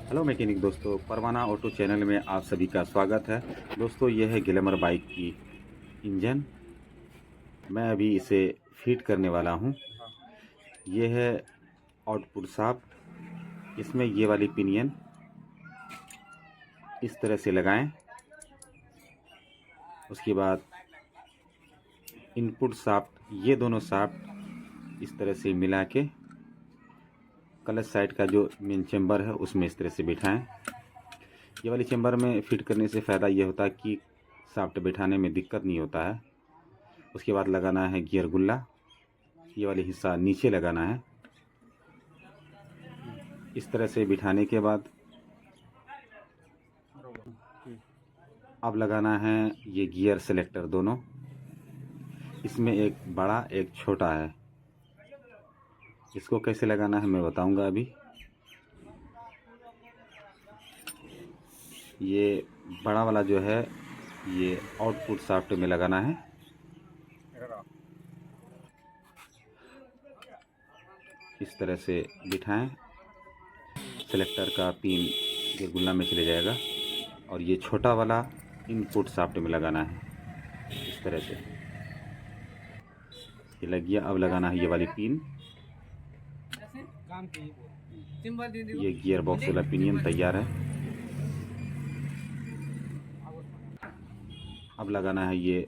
Hello mechanic दोस्तों, परवाना auto channel में आप सभी का स्वागत है। दोस्तों, यह है ग्लैमर बाइक की इंजन। मैं अभी इसे फिट करने वाला हूं। यह है आउटपुट शाफ्ट। इसमें ये वाली पिनियन इस तरह से लगाएं। उसके बाद इनपुट शाफ्ट, ये दोनों शाफ्ट इस तरह से मिला के क्लच साइड का जो मेन चेंबर है उसमें इस तरह से बिठाएं। ये वाली चेंबर में फिट करने से फ़ायदा ये होता है कि शाफ्ट बिठाने में दिक्कत नहीं होता है। उसके बाद लगाना है गियर गुल्ला। ये वाली हिस्सा नीचे लगाना है। इस तरह से बिठाने के बाद अब लगाना है ये गियर सेलेक्टर दोनों। इसमें एक बड़ा एक छोटा है। इसको कैसे लगाना है मैं बताऊंगा अभी। ये बड़ा वाला जो है ये आउटपुट शाफ्ट में लगाना है। इस तरह से बिठाएं। सेलेक्टर का पिन गियर गुल्ला में चले जाएगा और ये छोटा वाला इनपुट शाफ्ट में लगाना है इस तरह से। ये लग गया। अब लगाना है ये वाली पिन। ये गियर बॉक्स वाला पिनियन तैयार है। अब लगाना है ये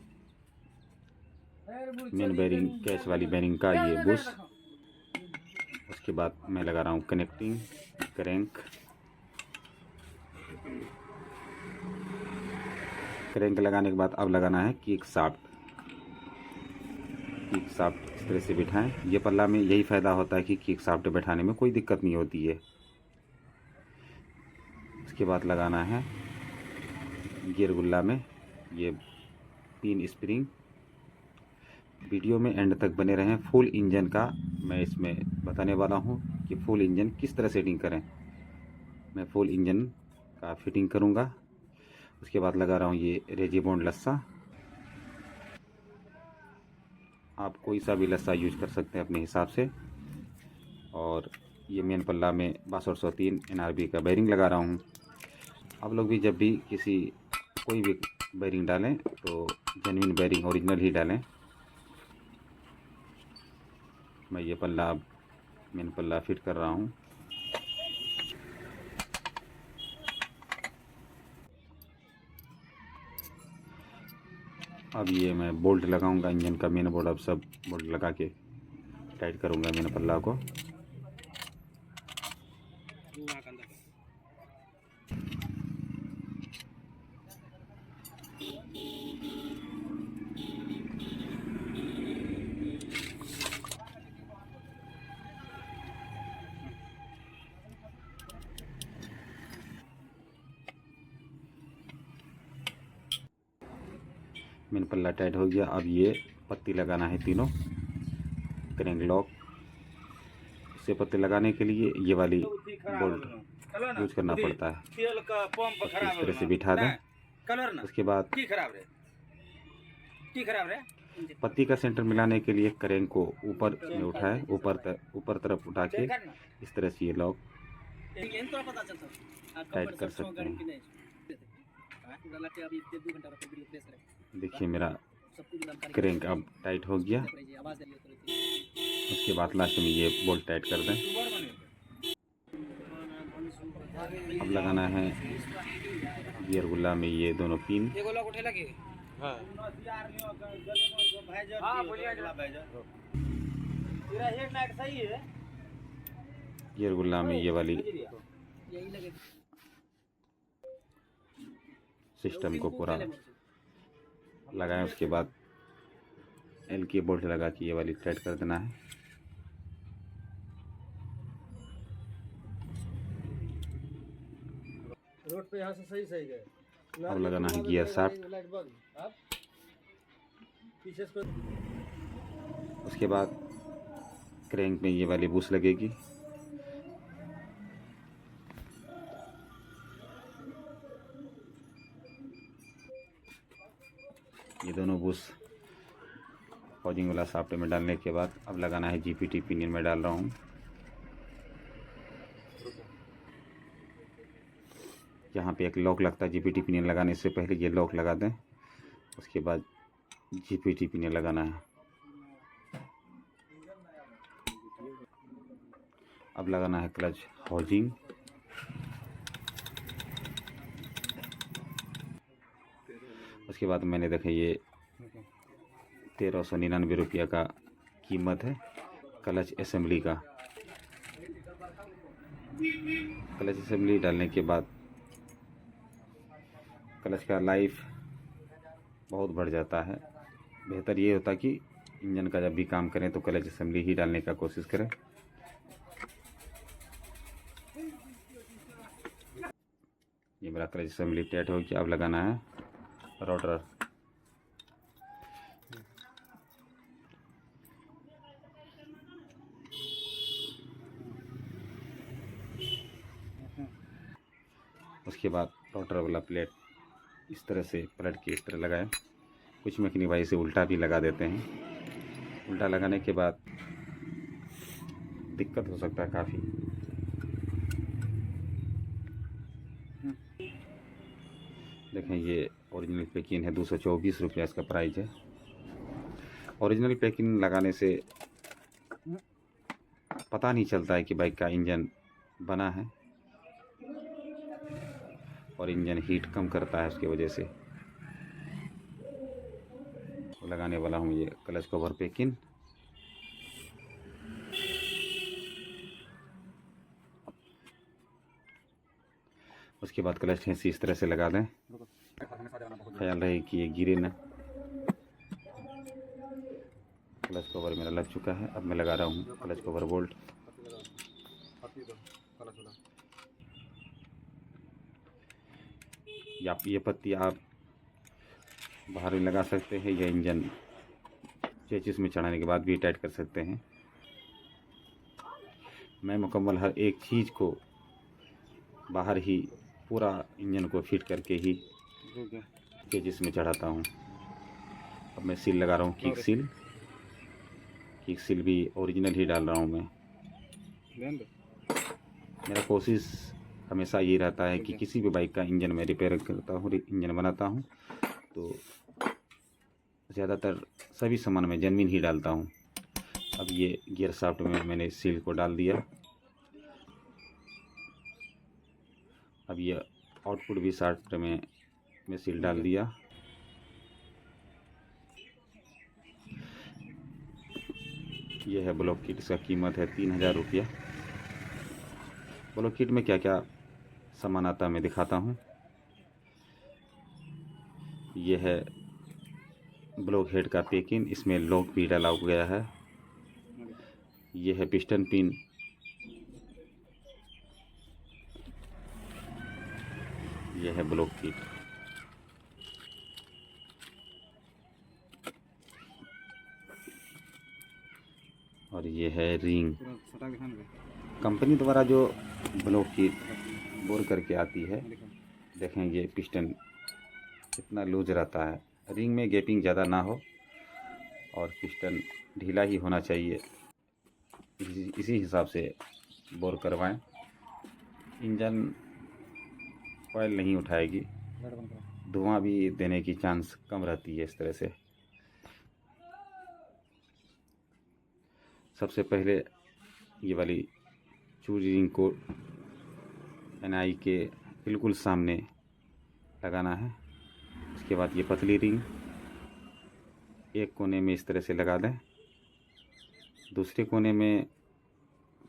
मेन बेरिंग, कैच वाली बेरिंग का ये बुश। उसके बाद मैं लगा रहा हूँ कनेक्टिंग क्रैंक। क्रैंक लगाने के बाद अब लगाना है किक शाफ्ट। किक शाफ्ट इस तरह से बिठाएं। ये पल्ला में यही फ़ायदा होता है कि किक शाफ्ट बैठाने में कोई दिक्कत नहीं होती है। उसके बाद लगाना है गियर गुल्ला में ये पिन स्प्रिंग। वीडियो में एंड तक बने रहें। फुल इंजन का मैं इसमें बताने वाला हूं कि फुल इंजन किस तरह सेटिंग करें। मैं फुल इंजन का फिटिंग करूंगा। उसके बाद लगा रहा हूं ये रेजिबॉन्ड लस्सा। आप कोई सा भी लस्सा यूज कर सकते हैं अपने हिसाब से। और ये मेन पल्ला में 6203 NRB का बेरिंग लगा रहा हूँ। आप लोग भी जब भी किसी कोई भी बेरिंग डालें तो जेन्युइन बेरिंग ओरिजिनल ही डालें। मैं ये पल्ला मेन पल्ला फिट कर रहा हूँ। अब ये मैं बोल्ट लगाऊंगा इंजन का मेन बोल्ट। अब सब बोल्ट लगा के टाइट करूंगा मेन पल्ला को। मेन पल्ला टाइट हो गया। अब ये पत्ती लगाना है तीनों क्रैंक लॉक। इसे पत्ती लगाने के लिए ये वाली बोल्ट यूज करना पड़ता है। इस तरह से बिठा दें। उसके बाद पत्ती का सेंटर मिलाने के लिए क्रैंक को ऊपर में उठाए, ऊपर तरफ उठा के इस तरह से ये लॉक टाइट कर सकते हैं। देखिए मेरा क्रैंक अब टाइट हो गया। उसके बाद लास्ट में ये बोल्ट टाइट कर दें। अब लगाना है गियर गुल्ला में ये दोनों पिन। गियर गुल्ला में ये वाली सिस्टम को पूरा लगाएं। उसके बाद एल की बोल्ट लगा के ये वाली टाइट कर देना है। रोड पे यहाँ से सही गए। अब लगाना है गियर शाफ्ट। उसके बाद क्रैंक में ये वाली बुश लगेगी। ये दोनों बुश फॉजिंग वाला शाफ्ट में डालने के बाद अब लगाना है जीपीटी पिनियन में डाल रहा हूँ। यहाँ पे एक लॉक लगता है जीपीटी पिनियन लगाने से पहले, ये लॉक लगा दें, उसके बाद जीपीटी पिनियन लगाना है। अब लगाना है क्लच हाउसिंग। उसके बाद मैंने देखा ये 1399 रुपया का कीमत है क्लच असेंबली का। क्लच असेंबली डालने के बाद क्लच का लाइफ बहुत बढ़ जाता है। बेहतर ये होता कि इंजन का जब भी काम करें तो क्लच असेंबली ही डालने का कोशिश करें। ये मेरा क्लच असेंबली टाइट हो गया। अब लगाना है रोटर। उसके बाद रोटर वाला प्लेट इस तरह से पलट के इस तरह लगाएं। कुछ मैकेनिक भाई से उल्टा भी लगा देते हैं। उल्टा लगाने के बाद दिक्कत हो सकता है काफ़ी। देखें ये ओरिजिनल पैकिंग है, 224 रुपया इसका प्राइस है। ओरिजिनल पैकिंग लगाने से पता नहीं चलता है कि बाइक का इंजन बना है, और इंजन हीट कम करता है उसकी वजह से। लगाने वाला हूँ ये क्लच कवर पैकिंग। उसके बाद क्लच ठेसी इस तरह से लगा दें, ख्याल रहे कि ये गिरे ना। क्लच कवर मेरा लग चुका है। अब मैं लगा रहा हूँ क्लच कवर बोल्ट। या ये पत्ती आप बाहर भी लगा सकते हैं, या इंजन चेचिस में चढ़ाने के बाद भी टाइट कर सकते हैं। मैं मुकम्मल हर एक चीज़ को बाहर ही पूरा इंजन को फिट करके ही चेचिस में चढ़ाता हूँ। अब मैं सील लगा रहा हूँ, किक सील। किक सील भी ओरिजिनल ही डाल रहा हूँ मैं। मेरा कोशिश हमेशा ये रहता है कि किसी भी बाइक का इंजन मैं रिपेयर करता हूँ, इंजन बनाता हूँ, तो ज़्यादातर सभी सामान में जेन्युइन ही डालता हूँ। अब ये गियर शाफ्ट में मैंने सील को डाल दिया। अब ये आउटपुट भी शाफ्ट में मैं सील डाल दिया। ये है ब्लॉक किट। इसका कीमत है 3000 रुपया। ब्लॉक किट में क्या क्या सामान आता है मैं दिखाता हूँ। ये है ब्लॉक हेड का पैकिंग, इसमें लॉक भी डाला गया है। ये है पिस्टन पिन। ये है ब्लॉक किट। और ये है रिंग। कंपनी द्वारा जो ब्लॉक किट बोर करके आती है, देखें ये पिस्टन कितना लूज रहता है। रिंग में गैपिंग ज़्यादा ना हो और पिस्टन ढीला ही होना चाहिए। इसी हिसाब से बोर करवाएं। इंजन ऑयल नहीं उठाएगी, धुआं भी देने की चांस कम रहती है इस तरह से। सबसे पहले ये वाली चूड़ी रिंग को एनआई के बिल्कुल सामने लगाना है। उसके बाद ये पतली रिंग एक कोने में इस तरह से लगा दें, दूसरे कोने में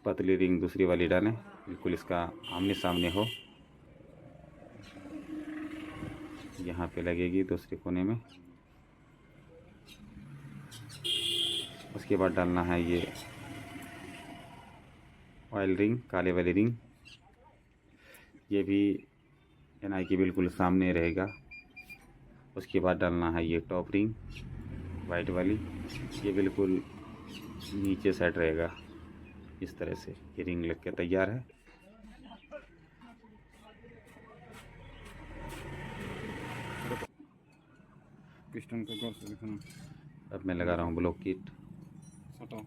पतली रिंग दूसरी वाली डालें, बिल्कुल इसका आमने सामने हो। यहाँ पे लगेगी दूसरे कोने में। उसके बाद डालना है ये ऑयल रिंग, काले वाली रिंग। ये भी एनआई के बिल्कुल सामने रहेगा। उसके बाद डालना है ये टॉप रिंग वाइट वाली, ये बिल्कुल नीचे साइड रहेगा। इस तरह से ये रिंग लग के तैयार है। पिस्टन का गौर से दिखाना। अब मैं लगा रहा हूँ ब्लॉक किट। हटाओ।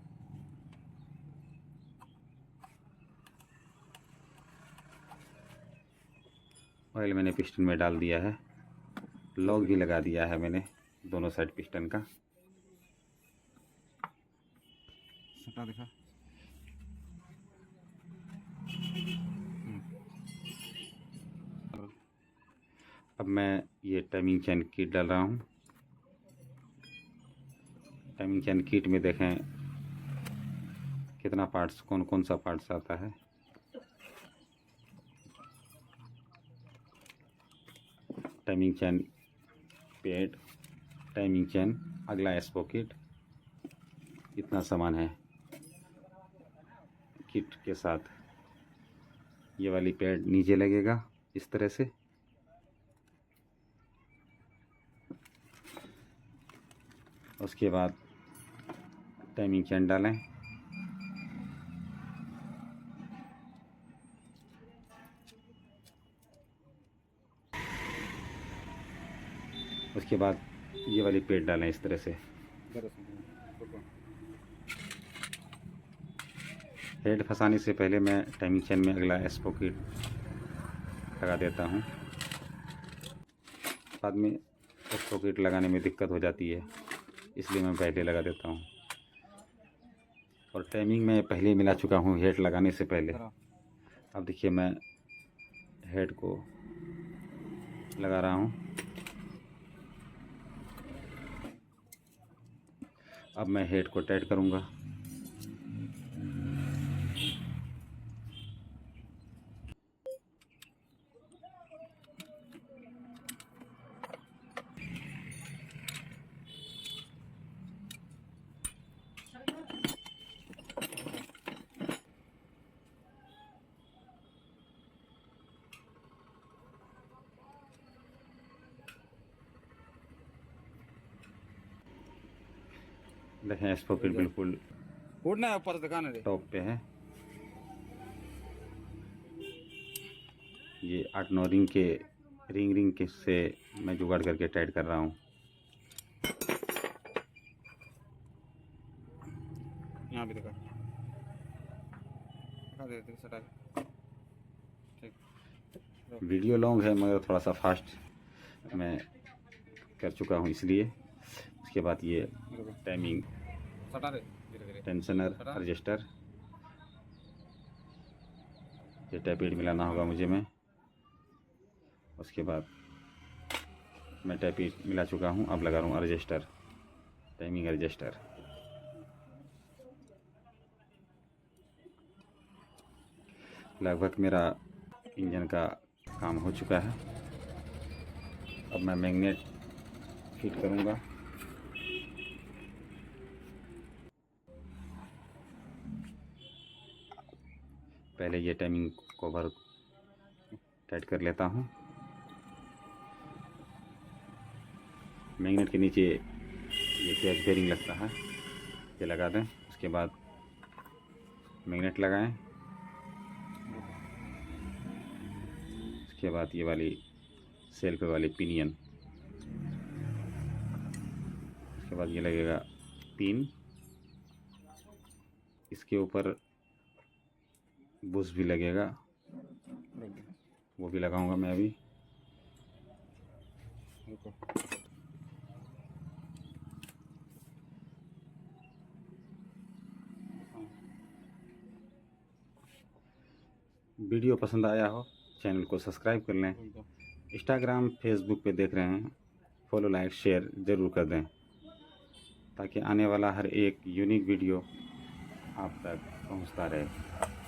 ऑयल मैंने पिस्टन में डाल दिया है, लॉक भी लगा दिया है मैंने दोनों साइड पिस्टन का। सटा दिखा। अब मैं ये टाइमिंग चैन किट डाल रहा हूँ। टाइमिंग चैन किट में देखें कितना पार्ट्स, कौन कौन सा पार्ट्स आता है। टाइमिंग चैन पेड, टाइमिंग चैन, अगला स्पॉकेट, इतना सामान है किट के साथ। ये वाली पैड नीचे लगेगा इस तरह से। उसके बाद टाइमिंग चैन डालें। उसके बाद ये वाली पैड डालें इस तरह से। हेड फंसाने से पहले मैं टाइमिंग चैन में अगला स्पॉकेट लगा देता हूँ। बाद में स्पॉकेट लगाने में दिक्कत हो जाती है, इसलिए मैं पहले लगा देता हूँ। और टाइमिंग में पहले मिला चुका हूँ हेड लगाने से पहले। अब देखिए मैं हेड को लगा रहा हूँ। अब मैं हेड को टाइट करूँगा। देखें स्पॉकेट बिल्कुल उड़ना है ऊपर दिखाने रे। टॉप पे है। ये 8-9 रिंग के रिंग के से मैं जुगाड़ करके टाइट कर रहा हूँ। यहाँ भी दिखा दे सटा। ठीक, वीडियो लॉन्ग है मगर थोड़ा सा फास्ट मैं कर चुका हूँ इसलिए। उसके बाद ये टाइमिंग सटा दे धीरे धीरे। टेंशनर, रजिस्टर, ये टैपेड मिलाना होगा मुझे मैं। उसके बाद मैं टैपेड मिला चुका हूँ। अब लगा रहा हूँ रजिस्टर, टाइमिंग रजिस्टर। लगभग मेरा इंजन का काम हो चुका है। अब मैं मैग्नेट फिट करूँगा। पहले ये टाइमिंग कवर टाइट कर लेता हूँ। मैग्नेट के नीचे ये कैच बेरिंग लगता है, ये लगा दें। उसके बाद मैग्नेट लगाएं। उसके बाद ये वाली सेल्फ वाली पिनियन, उसके बाद ये लगेगा पिन। इसके ऊपर बुश भी लगेगा, वो भी लगाऊंगा मैं अभी। वीडियो पसंद आया हो चैनल को सब्सक्राइब कर लें। इंस्टाग्राम फेसबुक पे देख रहे हैं, फॉलो लाइक शेयर ज़रूर कर दें, ताकि आने वाला हर एक यूनिक वीडियो आप तक पहुंचता रहे।